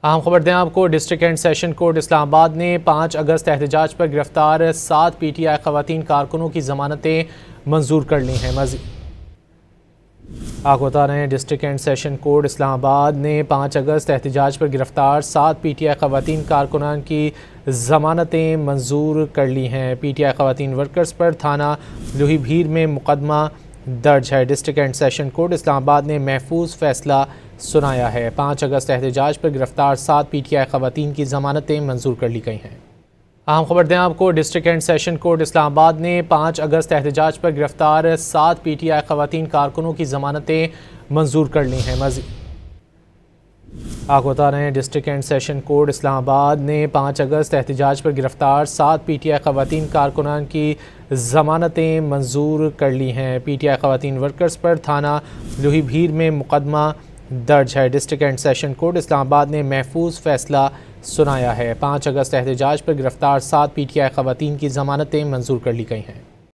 अहम खबर दें आपको, district and session court Islamabad ने 5 अगस्त एहतजाज पर गिरफ्तार 7 PTI खवातीन कारकुनों की जमानतें मंजूर कर ली हैं। आपको बता रहे हैं, district and session court Islamabad ने 5 अगस्त एहतजाज पर गिरफ्तार 7 PTI खवातीन कारकुनान की जमानतें मंजूर कर ली हैं। PTI खवातीन वर्कर्स पर थाना लूही भीर में मुकदमा दर्ज है। District and session court Islamabad ने महफूज फैसला सुनाया है। 5 अगस्त एहतजाज पर गिरफ्तार 7 PTI खवातीन की जमानतें मंजूर कर ली गई हैं। अहम खबर दें आपको, district and session court Islamabad ने 5 अगस्त एहतजाज पर गिरफ्तार 7 PTI खवातीन कारकुनों की जमानतें मंजूर कर ली हैं। आपको बता रहे हैं, district and session court Islamabad ने 5 अगस्त एहतजाज पर गिरफ्तार 7 PTI खवातीन कारकुनान की जमानतें मंजूर कर ली हैं। PTI खवातीन वर्कर्स पर थाना लूही भीर में मुकदमा दर्ज है। District and session court Islamabad ने महफूज फैसला सुनाया है। 5 अगस्त एहतजाज पर गिरफ्तार 7 PTI खवातीन की जमानतें मंजूर कर ली गई हैं।